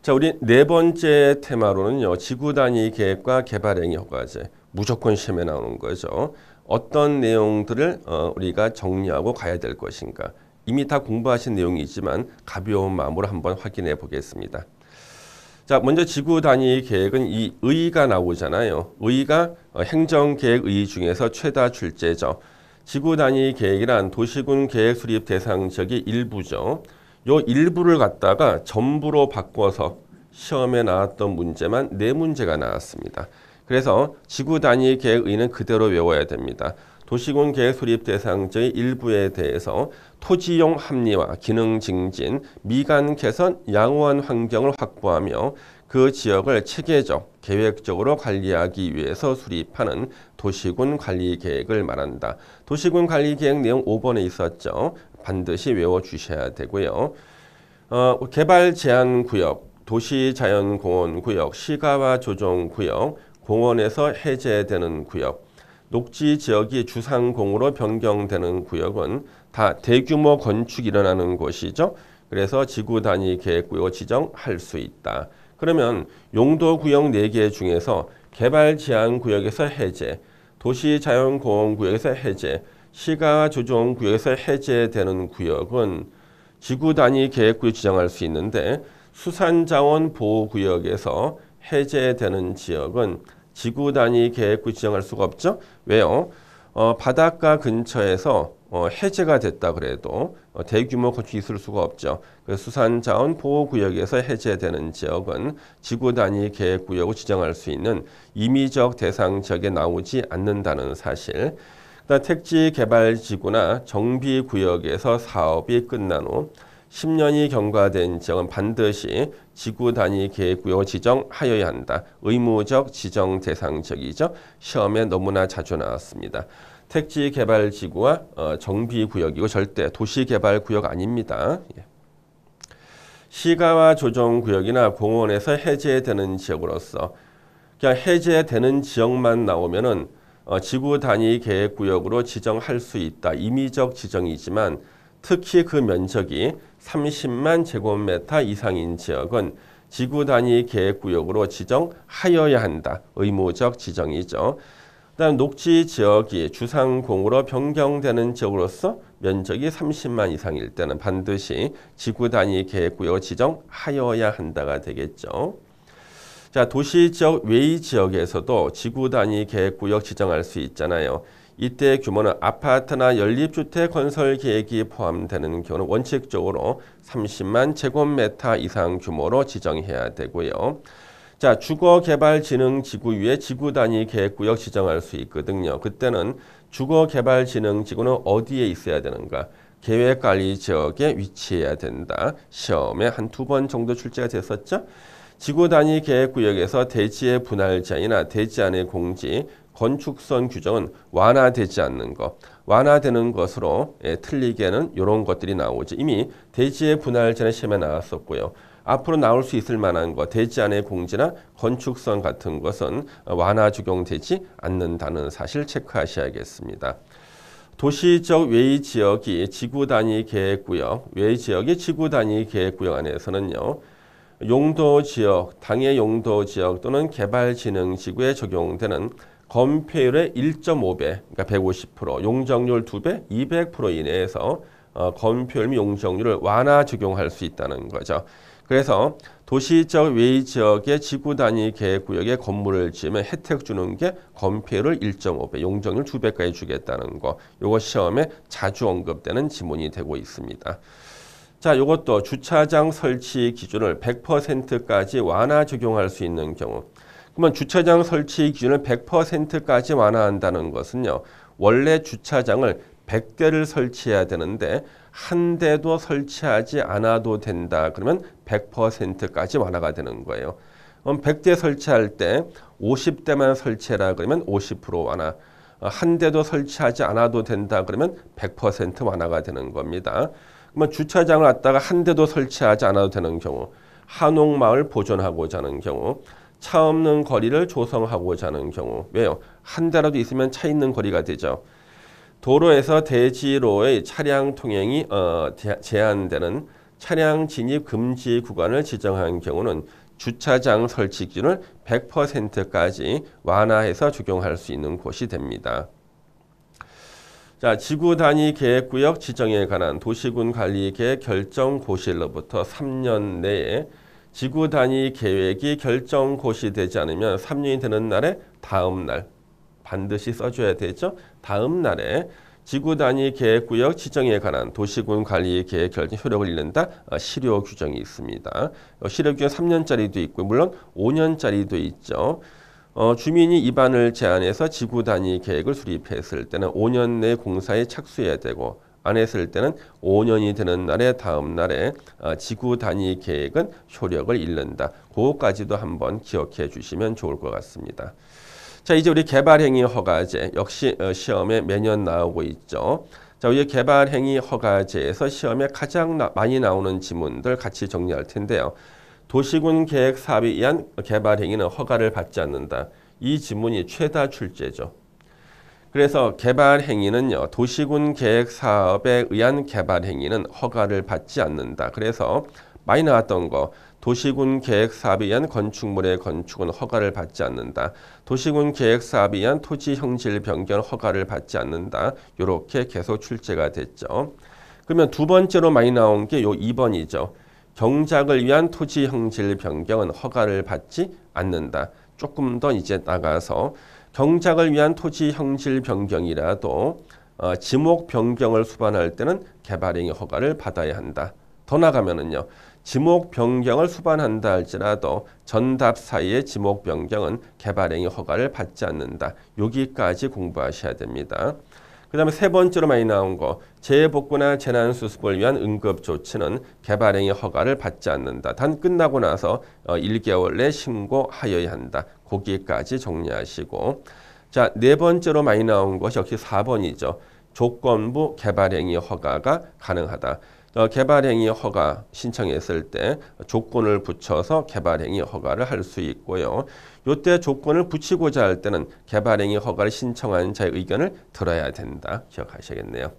자, 우리 네 번째 테마로는요. 지구 단위 계획과 개발행위 허가제. 무조건 시험에 나오는 거죠. 어떤 내용들을 우리가 정리하고 가야 될 것인가. 이미 다 공부하신 내용이지만 가벼운 마음으로 한번 확인해 보겠습니다. 자, 먼저 지구 단위 계획은 이 의가 나오잖아요. 의가 행정계획 의 중에서 최다 출제죠. 지구 단위 계획이란 도시군 계획 수립 대상 지역의 일부죠. 요 일부를 갖다가 전부로 바꿔서 시험에 나왔던 문제만 4문제가 나왔습니다. 그래서 지구 단위 계획 의는 그대로 외워야 됩니다. 도시군 계획 수립 대상 지역의 일부에 대해서 토지용 합리화, 기능 증진, 미관 개선, 양호한 환경을 확보하며 그 지역을 체계적, 계획적으로 관리하기 위해서 수립하는 도시군 관리 계획을 말한다. 도시군 관리 계획 내용 5번에 있었죠. 반드시 외워주셔야 되고요. 개발 제한 구역, 도시자연공원 구역, 시가와 조정 구역, 공원에서 해제되는 구역, 녹지 지역이 주상공으로 변경되는 구역은 다 대규모 건축이 일어나는 곳이죠. 그래서 지구 단위 계획구역 지정할 수 있다. 그러면 용도구역 4개 중에서 개발 제한 구역에서 해제, 도시자연공원 구역에서 해제, 시가 조정 구역에서 해제되는 구역은 지구 단위 계획구역 지정할 수 있는데 수산자원 보호구역에서 해제되는 지역은 지구 단위 계획구역 지정할 수가 없죠. 왜요? 바닷가 근처에서 해제가 됐다 그래도 대규모 건축이 있을 수가 없죠. 그래서 수산자원 보호구역에서 해제되는 지역은 지구 단위 계획구역을 지정할 수 있는 임의적 대상 지역에 나오지 않는다는 사실. 택지 개발 지구나 정비 구역에서 사업이 끝난 후 10년이 경과된 지역은 반드시 지구 단위 계획구역을 지정하여야 한다. 의무적 지정 대상 지역이죠. 시험에 너무나 자주 나왔습니다. 택지 개발 지구와 정비 구역이고 절대 도시 개발 구역 아닙니다. 시가와 조정 구역이나 공원에서 해제되는 지역으로서 그냥 해제되는 지역만 나오면은 지구 단위 계획구역으로 지정할 수 있다. 임의적 지정이지만 특히 그 면적이 30만 제곱미터 이상인 지역은 지구 단위 계획구역으로 지정하여야 한다. 의무적 지정이죠. 그다음 녹지 지역이 주상공으로 변경되는 지역으로서 면적이 30만 이상일 때는 반드시 지구 단위 계획구역을 지정하여야 한다가 되겠죠. 자, 도시지역 외의 지역에서도 지구 단위 계획구역 지정할 수 있잖아요. 이때 규모는 아파트나 연립주택 건설 계획이 포함되는 경우는 원칙적으로 30만 제곱미터 이상 규모로 지정해야 되고요. 자, 주거개발진흥지구 위에 지구 단위 계획구역 지정할 수 있거든요. 그때는 주거개발진흥지구는 어디에 있어야 되는가? 계획관리지역에 위치해야 된다. 시험에 한 2번 정도 출제가 됐었죠. 지구 단위 계획구역에서 대지의 분할 제한이나 대지 안의 공지, 건축선 규정은 완화되지 않는 것, 완화되는 것으로 틀리게는 이런 것들이 나오죠. 이미 대지의 분할 제한의 시험에 나왔었고요. 앞으로 나올 수 있을 만한 것, 대지 안의 공지나 건축선 같은 것은 완화 적용되지 않는다는 사실 체크하셔야겠습니다. 도시적 외의 지역이 지구 단위 계획구역, 외의 지역이 지구 단위 계획구역 안에서는요. 용도지역, 당해 용도지역 또는 개발진흥지구에 적용되는 건폐율의 1.5배, 그러니까 150%, 용적률 2배, 200% 이내에서 건폐율 및 용적률을 완화 적용할 수 있다는 거죠. 그래서 도시적 외의 지역의 지구 단위 계획구역에 건물을 지으면 혜택 주는 게 건폐율을 1.5배, 용적률 2배까지 주겠다는 거. 요거 시험에 자주 언급되는 지문이 되고 있습니다. 자, 이것도 주차장 설치 기준을 100%까지 완화 적용할 수 있는 경우. 그러면 주차장 설치 기준을 100%까지 완화한다는 것은요. 원래 주차장을 100대를 설치해야 되는데 한 대도 설치하지 않아도 된다. 그러면 100%까지 완화가 되는 거예요. 그럼 100대 설치할 때 50대만 설치해라 그러면 50% 완화. 한 대도 설치하지 않아도 된다. 그러면 100% 완화가 되는 겁니다. 그러면 주차장을 갖다가 한 대도 설치하지 않아도 되는 경우, 한옥마을 보존하고자 하는 경우, 차 없는 거리를 조성하고자 하는 경우. 왜요? 한 대라도 있으면 차 있는 거리가 되죠. 도로에서 대지로의 차량 통행이 제한되는 차량 진입 금지 구간을 지정한 경우는 주차장 설치 기준을 100%까지 완화해서 적용할 수 있는 곳이 됩니다. 자, 지구 단위 계획구역 지정에 관한 도시군 관리 계획 결정 고시일로부터 3년 내에 지구 단위 계획이 결정 고시되지 않으면 3년이 되는 날에 다음 날 반드시 써줘야 되죠. 다음 날에 지구 단위 계획구역 지정에 관한 도시군 관리 계획 결정 효력을 잃는다. 실효 규정이 있습니다. 실효 규정 3년짜리도 있고 물론 5년짜리도 있죠. 주민이 입안을 제한해서 지구 단위 계획을 수립했을 때는 5년 내 공사에 착수해야 되고 안 했을 때는 5년이 되는 날에 다음 날에 지구 단위 계획은 효력을 잃는다. 그거까지도 한번 기억해 주시면 좋을 것 같습니다. 자, 이제 우리 개발행위 허가제 역시 시험에 매년 나오고 있죠. 자, 우리 개발행위 허가제에서 시험에 가장 많이 나오는 지문들 같이 정리할 텐데요. 도시군 계획 사업에 의한 개발행위는 허가를 받지 않는다. 이 지문이 최다 출제죠. 그래서 개발행위는요, 도시군 계획 사업에 의한 개발행위는 허가를 받지 않는다. 그래서 많이 나왔던 거, 도시군 계획 사업에 의한 건축물의 건축은 허가를 받지 않는다. 도시군 계획 사업에 의한 토지 형질 변경 허가를 받지 않는다. 이렇게 계속 출제가 됐죠. 그러면 두 번째로 많이 나온 게 요 2번이죠. 경작을 위한 토지 형질 변경은 허가를 받지 않는다. 조금 더 이제 나가서 경작을 위한 토지 형질 변경이라도 지목 변경을 수반할 때는 개발행위 허가를 받아야 한다. 더 나가면은요. 지목 변경을 수반한다 할지라도 전답 사이의 지목 변경은 개발행위 허가를 받지 않는다. 여기까지 공부하셔야 됩니다. 그 다음에 세 번째로 많이 나온 거 재해복구나 재난수습을 위한 응급조치는 개발행위 허가를 받지 않는다. 단 끝나고 나서 1개월 내 신고하여야 한다. 거기까지 정리하시고 자, 네 번째로 많이 나온 것이 역시 4번이죠. 조건부 개발행위 허가가 가능하다. 개발행위 허가 신청했을 때 조건을 붙여서 개발행위 허가를 할 수 있고요. 이때 조건을 붙이고자 할 때는 개발행위 허가를 신청한 자의 의견을 들어야 된다. 기억하셔야겠네요.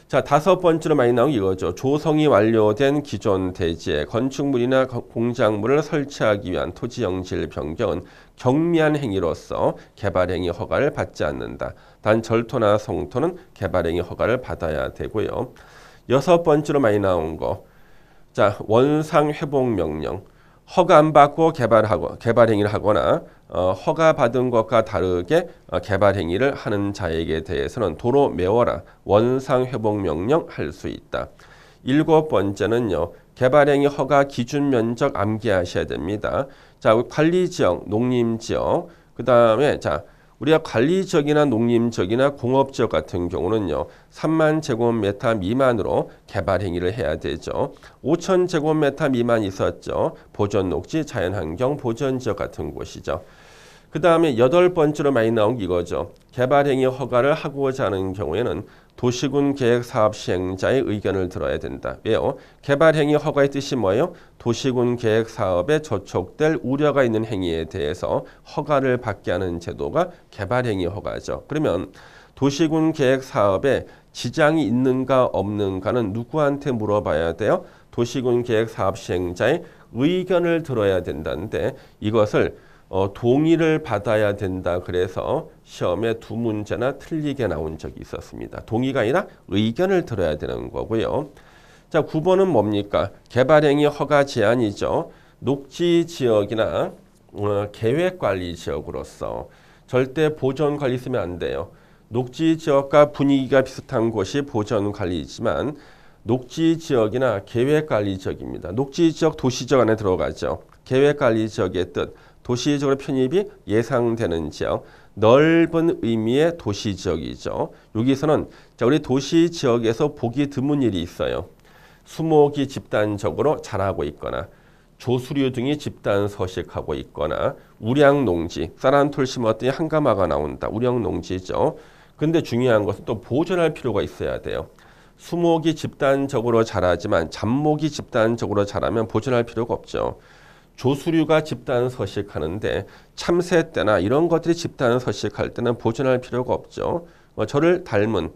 자, 다섯 번째로 많이 나온 이거죠. 조성이 완료된 기존 대지에 건축물이나 공작물을 설치하기 위한 토지 형질 변경은 경미한 행위로서 개발행위 허가를 받지 않는다. 단 절토나 성토는 개발행위 허가를 받아야 되고요. 여섯 번째로 많이 나온 거. 자, 원상 회복 명령. 허가 안 받고 개발행위를 하거나 허가 받은 것과 다르게 개발행위를 하는 자에게 대해서는 도로 메워라. 원상 회복 명령 할 수 있다. 일곱 번째는요. 개발행위 허가 기준 면적 암기하셔야 됩니다. 자, 관리지역, 농림지역, 그 다음에 자, 우리가 관리지역이나 농림지역이나 공업지역 같은 경우는요. 3만 제곱미터 미만으로 개발행위를 해야 되죠. 5천 제곱미터 미만 있었죠. 보전녹지, 자연환경, 보전지역 같은 곳이죠. 그 다음에 여덟 번째로 많이 나온 이거죠. 개발행위 허가를 하고자 하는 경우에는 도시군 계획 사업 시행자의 의견을 들어야 된다. 왜요? 개발행위 허가의 뜻이 뭐예요? 도시군 계획 사업에 저촉될 우려가 있는 행위에 대해서 허가를 받게 하는 제도가 개발행위 허가죠. 그러면 도시군 계획 사업에 지장이 있는가 없는가는 누구한테 물어봐야 돼요? 도시군 계획 사업 시행자의 의견을 들어야 된다는데 이것을 동의를 받아야 된다. 그래서 시험에 두 문제나 틀리게 나온 적이 있었습니다. 동의가 아니라 의견을 들어야 되는 거고요. 자, 9번은 뭡니까? 개발행위 허가 제한이죠. 녹지지역이나 계획관리지역으로서 절대 보전관리 쓰면 안 돼요. 녹지지역과 분위기가 비슷한 곳이 보전관리지만 녹지지역이나 계획관리지역입니다. 녹지지역, 도시지역 안에 들어가죠. 계획관리지역의 뜻. 도시적으로 편입이 예상되는 지역, 넓은 의미의 도시지역이죠. 여기서는 자, 우리 도시지역에서 보기 드문 일이 있어요. 수목이 집단적으로 자라고 있거나 조수류 등이 집단 서식하고 있거나 우량농지, 쌀한톨 심었더니 한가마가 나온다. 우량농지죠. 근데 중요한 것은 또 보존할 필요가 있어야 돼요. 수목이 집단적으로 자라지만 잡목이 집단적으로 자라면 보존할 필요가 없죠. 조수류가 집단 서식하는데 참새 때나 이런 것들이 집단 서식할 때는 보존할 필요가 없죠. 저를 닮은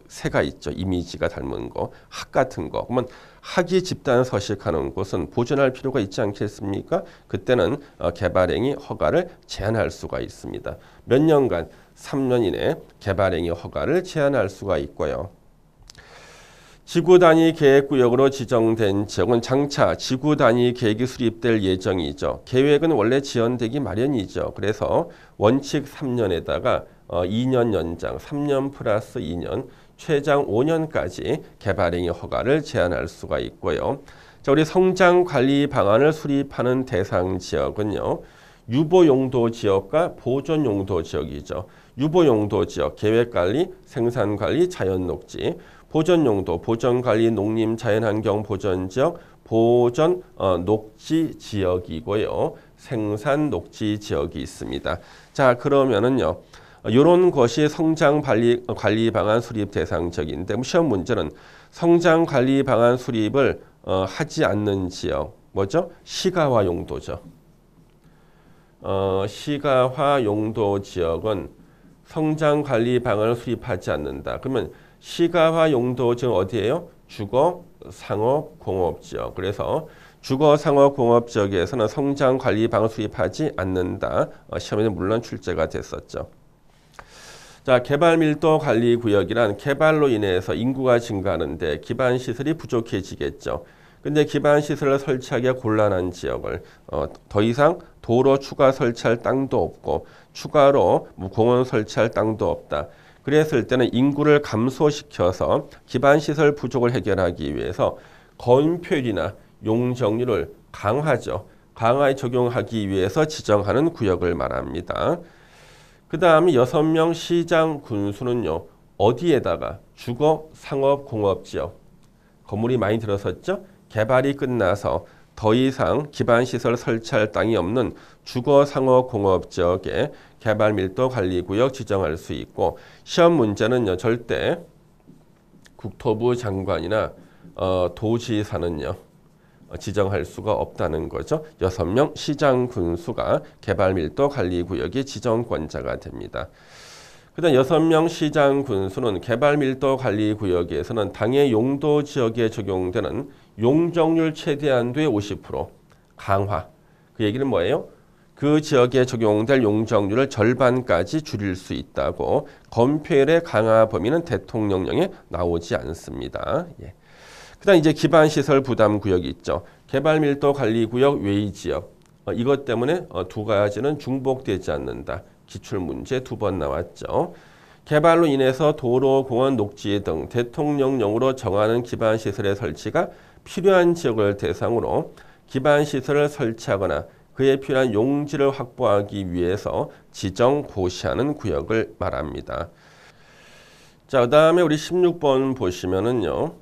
새가 있죠. 이미지가 닮은 거, 학 같은 거. 그러면 학이 집단 서식하는 곳은 보존할 필요가 있지 않겠습니까? 그때는 개발행위 허가를 제한할 수가 있습니다. 몇 년간? 3년 이내 개발행위 허가를 제한할 수가 있고요. 지구 단위 계획구역으로 지정된 지역은 장차 지구 단위 계획이 수립될 예정이죠. 계획은 원래 지연되기 마련이죠. 그래서 원칙 3년에다가 2년 연장, 3년 플러스 2년, 최장 5년까지 개발행위 허가를 제한할 수가 있고요. 자, 우리 성장 관리 방안을 수립하는 대상 지역은요. 유보용도 지역과 보존용도 지역이죠. 유보용도 지역, 계획관리, 생산관리, 자연녹지. 보존용도, 보존관리, 농림, 자연환경 보존지역, 보존 녹지 지역이고요. 생산 녹지 지역이 있습니다. 자, 그러면은요. 이런 것이 성장 관리 방안 수립 대상 지역인데 시험 문제는 성장 관리 방안 수립을 하지 않는 지역 뭐죠? 시가화 용도죠. 시가화 용도 지역은 성장 관리 방안을 수립하지 않는다. 그러면 시가화 용도 지역 어디예요? 주거, 상업, 공업 지역. 그래서 주거, 상업, 공업 지역에서는 성장 관리 방안 수립하지 않는다. 시험에는 물론 출제가 됐었죠. 자, 개발 밀도 관리 구역이란 개발로 인해서 인구가 증가하는데 기반 시설이 부족해지겠죠. 근데 기반 시설을 설치하기가 곤란한 지역을 더 이상 도로 추가 설치할 땅도 없고 추가로 공원 설치할 땅도 없다. 그랬을 때는 인구를 감소시켜서 기반 시설 부족을 해결하기 위해서 건폐율이나 용적률을 강화하죠. 강하게 적용하기 위해서 지정하는 구역을 말합니다. 그 다음에 6명 시장 군수는요. 어디에다가 주거, 상업, 공업지역 건물이 많이 들어섰죠. 개발이 끝나서 더 이상 기반시설 설치할 땅이 없는 주거, 상업, 공업지역에 개발밀도 관리구역 지정할 수 있고 시험 문제는요. 절대 국토부 장관이나 도지사는요. 지정할 수가 없다는 거죠. 6명 시장 군수가 개발밀도 관리구역의 지정권자가 됩니다. 그 다음 6명 시장 군수는 개발밀도 관리구역에서는 당해 용도 지역에 적용되는 용적률 최대한도의 50% 강화. 그 얘기는 뭐예요? 그 지역에 적용될 용적률을 절반까지 줄일 수 있다고 건폐율의 강화 범위는 대통령령에 나오지 않습니다. 예. 그 다음 이제 기반시설 부담구역이 있죠. 개발밀도 관리구역 외의 지역. 이것 때문에 두 가지는 중복되지 않는다. 기출문제 2번 나왔죠. 개발로 인해서 도로, 공원, 녹지 등 대통령령으로 정하는 기반시설의 설치가 필요한 지역을 대상으로 기반시설을 설치하거나 그에 필요한 용지를 확보하기 위해서 지정 고시하는 구역을 말합니다. 자, 그 다음에 우리 16번 보시면은요.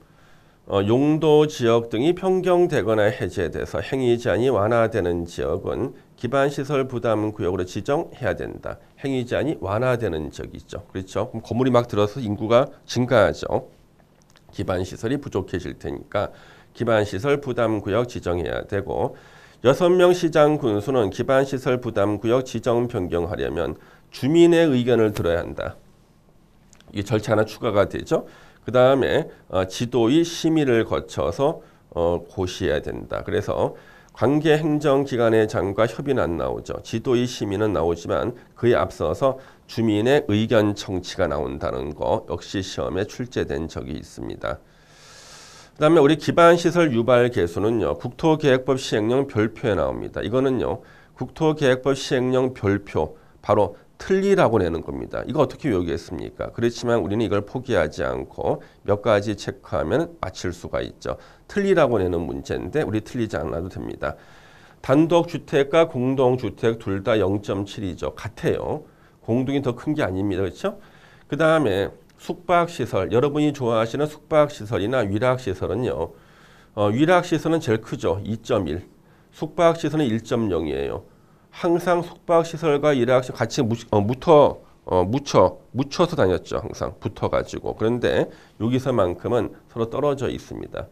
용도 지역 등이 변경되거나 해제돼서 행위 제한이 완화되는 지역은 기반시설 부담구역으로 지정해야 된다. 행위 제한이 완화되는 지역이죠. 그렇죠? 그럼 건물이 막 들어서 인구가 증가하죠. 기반시설이 부족해질 테니까 기반시설 부담구역 지정해야 되고 6명 시장 군수는 기반시설 부담구역 지정 변경하려면 주민의 의견을 들어야 한다. 이 절차 하나 추가가 되죠. 그 다음에 지도의 심의를 거쳐서 고시해야 된다. 그래서 관계 행정기관의 장과 협의는 안 나오죠. 지도의 심의는 나오지만 그에 앞서서 주민의 의견 청취가 나온다는 거 역시 시험에 출제된 적이 있습니다. 그 다음에 우리 기반시설 유발 개수는요. 국토계획법 시행령 별표에 나옵니다. 이거는요. 국토계획법 시행령 별표 바로 틀리라고 내는 겁니다. 이거 어떻게 외우겠습니까? 그렇지만 우리는 이걸 포기하지 않고 몇 가지 체크하면 맞출 수가 있죠. 틀리라고 내는 문제인데 우리 틀리지 않아도 됩니다. 단독주택과 공동주택 둘 다 0.7이죠. 같아요. 공동이 더 큰 게 아닙니다. 그렇죠? 그 다음에 숙박시설, 여러분이 좋아하시는 숙박시설이나 위락시설은요. 위락시설은 제일 크죠. 2.1. 숙박시설은 1.0이에요. 항상 숙박시설과 일학시설 같이 묻혀서 다녔죠. 항상 붙어가지고. 그런데 여기서만큼은 서로 떨어져 있습니다.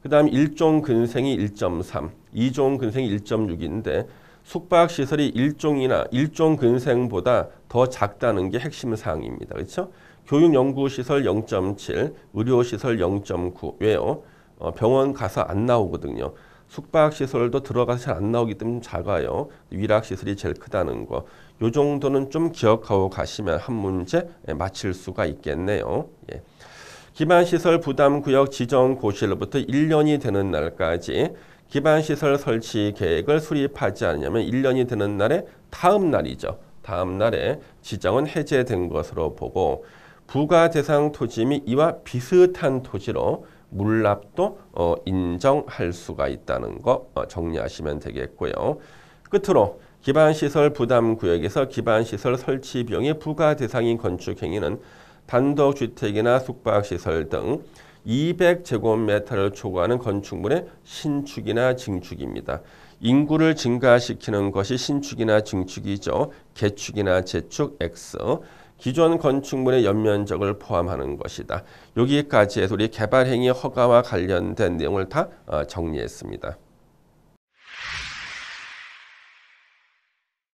그 다음 1종 근생이 1.3, 2종 근생이 1.6인데 숙박시설이 1종이나 1종 근생보다 더 작다는 게 핵심 사항입니다. 그렇죠? 교육연구시설 0.7, 의료시설 0.9. 왜요? 병원 가서 안 나오거든요. 숙박시설도 들어가서 잘 안 나오기 때문에 작아요. 위락시설이 제일 크다는 거. 요 정도는 좀 기억하고 가시면 한 문제 맞힐 수가 있겠네요. 예. 기반시설 부담구역 지정고시로부터 1년이 되는 날까지 기반시설 설치 계획을 수립하지 않으면 1년이 되는 날에 다음 날이죠. 다음 날에 지정은 해제된 것으로 보고 부가 대상 토지 및 이와 비슷한 토지로 물납도 인정할 수가 있다는 거 정리하시면 되겠고요. 끝으로 기반시설 부담구역에서 기반시설 설치 비용이 부가 대상인 건축행위는 단독주택이나 숙박시설 등 200제곱미터를 초과하는 건축물의 신축이나 증축입니다. 인구를 증가시키는 것이 신축이나 증축이죠. 개축이나 재축 X. 기존 건축물의 연면적을 포함하는 것이다. 여기까지 해서 우리 개발행위 허가와 관련된 내용을 다 정리했습니다.